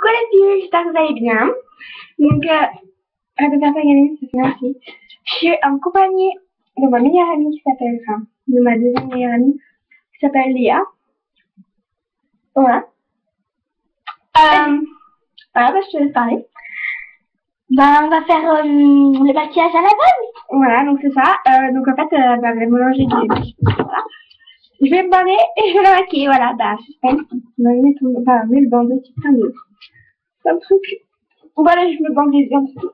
Coucou les filles, j'espère que vous allez bien. Donc, merci. Je suis en compagnie de ma meilleure amie qui s'appelle, de ma deuxième meilleure amie qui s'appelle Léa. Voilà. Voilà, je te laisse parler. On va faire le maquillage à la bonne. Voilà, donc c'est ça. Donc en fait, elle va mélanger du... Voilà. Je vais me bander et je vais la maquiller, voilà. Suspense. Je vais mettre le bandeau, c'est plein de trucs. Voilà, je me bande les yeux un petit peu.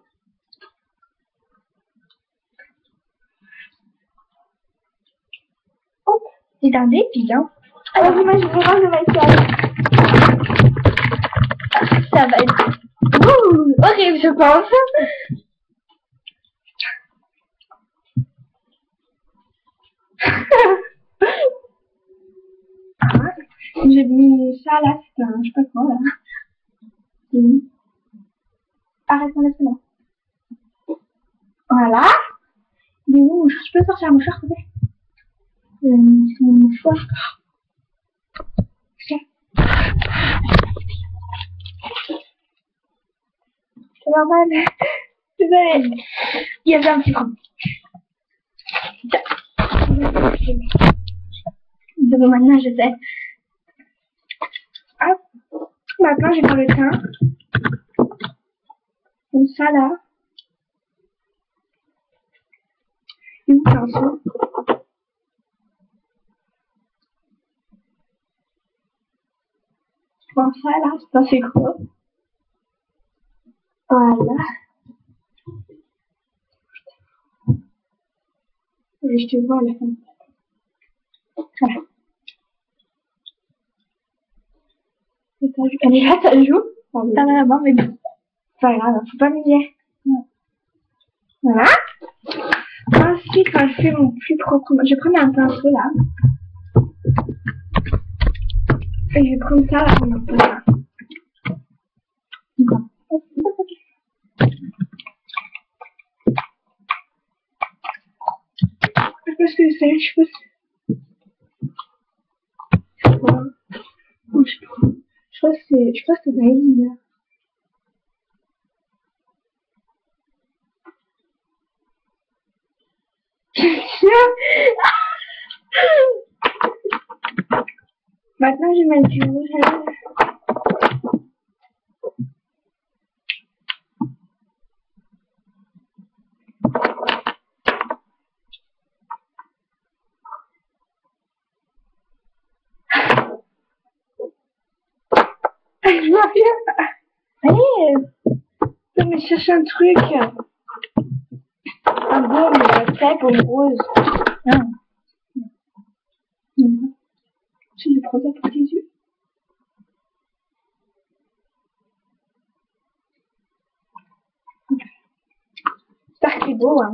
Hop, c'est un débile, hein. Alors, moi, je vais voir le maquillage. Ça va être horrible, je pense. J'ai mis ça là, c'est un, je sais pas quoi là. Arrête, on laisse là. Voilà. Il est où? Je peux sortir un mouchoir, s'il te plaît? C'est mon mouchoir. C'est normal. Désolée. Il y avait un petit trou. Bon, maintenant je sais. Hop. Maintenant je prends le teint. Comme ça là. Et où pinceau? Je prends ça là, c'est pas fait gros. Voilà. Et je te vois à la fin. Voilà. Elle est là, ça joue. Ça va là-bas, mais bon. C'est pas grave, faut pas me dire. Voilà. Ensuite, quand je fais mon plus propre, je vais prendre un pinceau là. Et je vais prendre ça là pour un peu là. Parce que c'est, je pense. Voilà. Je crois que c'est naïf là. Maintenant, je vais mettre du rouge à lèvres. Je vois rien. Allez, je vais chercher un truc. Un baume, sec ou rose. Non. Je vais prendre ça pour tes yeux. J'espère que c'est beau, hein.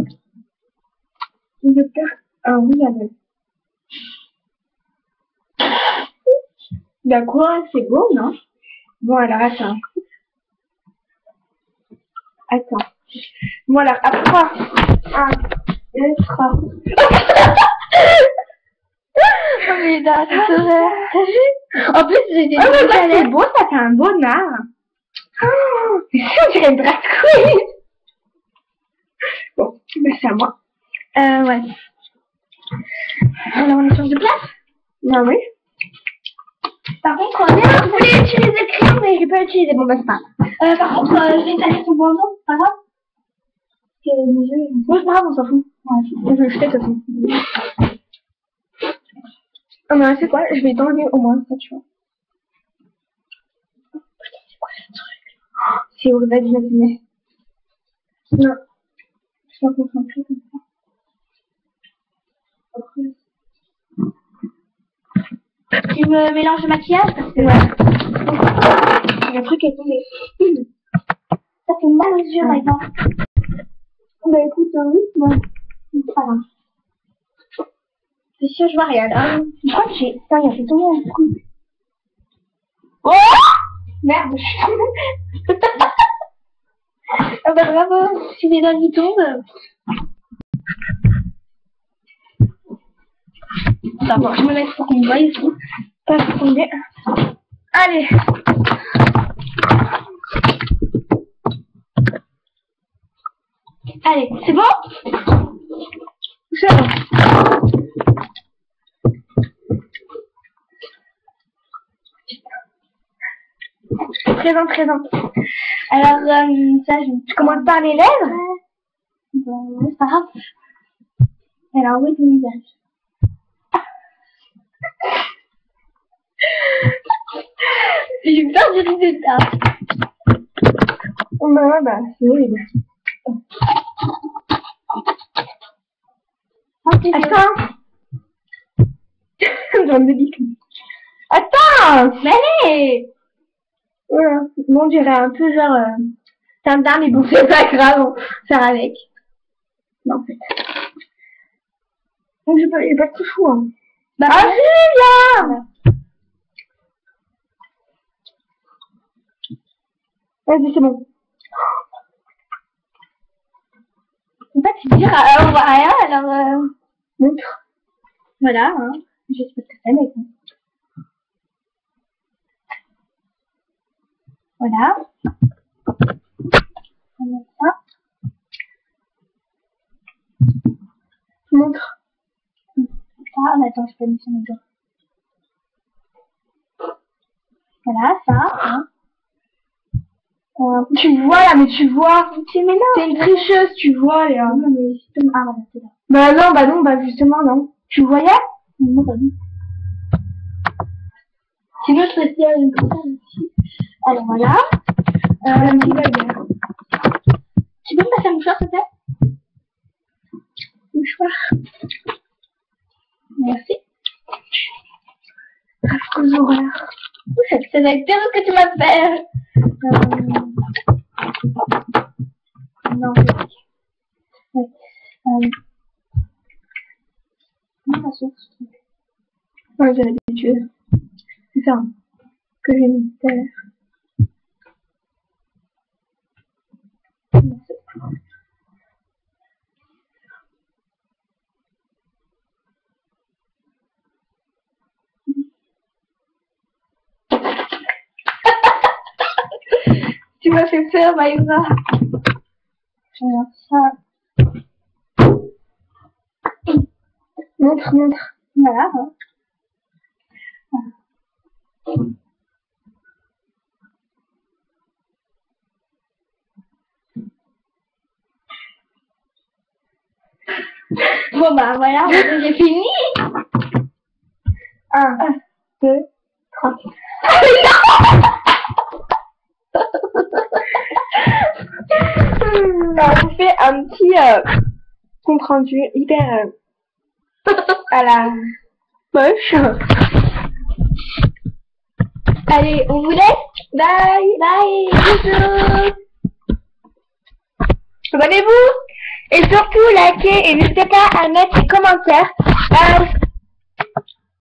Je vais faire un rouge à lèvres. D'accord, c'est beau, non? Bon, alors, attends. Bon, alors, après, 1, 2, 3. Oh, mais là, c'est vrai. T'as vu? En plus, j'ai des rouges à lèvres. C'est beau, ça fait un beau nard. Oh, c'est sûr, on dirait une drag queen. Bon, ben, c'est à moi. Ouais. Alors, on change de place? Ah oui. Par contre, je voulais utiliser le crayon, mais je peux utiliser. Bon, bah, c'est pas grave. Par contre, je vais étaler son bandeau, c'est pas grave. Bon, c'est pas grave, on s'en fout. Ouais, je vais le jeter, de toute façon. Ah, mais c'est quoi? Je vais t'enlever au moins, ça, tu vois. Oh, putain, c'est quoi ce truc? C'est horrible d'imaginer. Non. Je suis pas concentrée comme ça. Après. Tu me mélanges le maquillage parce que... Ouais. Le truc est tombé. Ça fait mal aux yeux maintenant. Bah écoute, oui, bon. C'est pas grave. C'est sûr, je vois rien là. Je crois que j'ai... Putain, il a fait tomber un truc. Oh! Merde, je suis tombée. Ah bah bravo, si les doigts qui tombent. D'abord, je me laisse pour qu'on me voie ici. Pas tomber. Allez. Allez, c'est bon? C'est bon. Présente. Alors, ça, tu commences par les lèvres? Bon, c'est pas grave. Alors, où est ton visage? J'ai peur du résultat. Oh bah, c'est horrible. Attends. J'en ai dit. Attends. Mais allez! Voilà. Bon, on dirait un peu genre... Tintin, mais bon, c'est pas grave, on va faire avec. Non, en fait. Donc, j'ai pas de coup fou, hein. Bah, ah, si, viens. Vas-y, c'est bon. en fait, c'est dur, on voit rien, alors, Montre. voilà, hein. Je sais pas ce que c'est, mais bon. Voilà. On met ça. Montre. Ah, mais attends, je peux mettre sur mes doigts. Voilà, ça, hein. Tu vois là, mais tu vois. Tu mets là. C'est une tricheuse, tu vois là. Non, mais justement, ah, voilà, c'est là. Bah non, justement, non. Tu voyais? Non, pas du. Sinon, je peux tirer une comme ça ici. Alors, voilà. Un petit bug. Tu peux me passer un mouchoir, s'il te plaît? Mouchoir. Merci. Affreuse horreur. Ça va être terrible ce que tu m'as fait. Non, ouais. Non, ça souffle. ouais, j'ai l'habitude. C'est ça que j'ai mis tout à l'heure. Tu m'as fait peur, Maïva. Regarde ça. Montre. Voilà. Bon, bah voilà, j'ai fini. 1, 2, 3. Alors, on fait un petit compte rendu hyper à la moche. Allez, on vous laisse. Bye. Bye. Bisous. Abonnez-vous et surtout likez et n'hésitez pas à mettre des commentaires.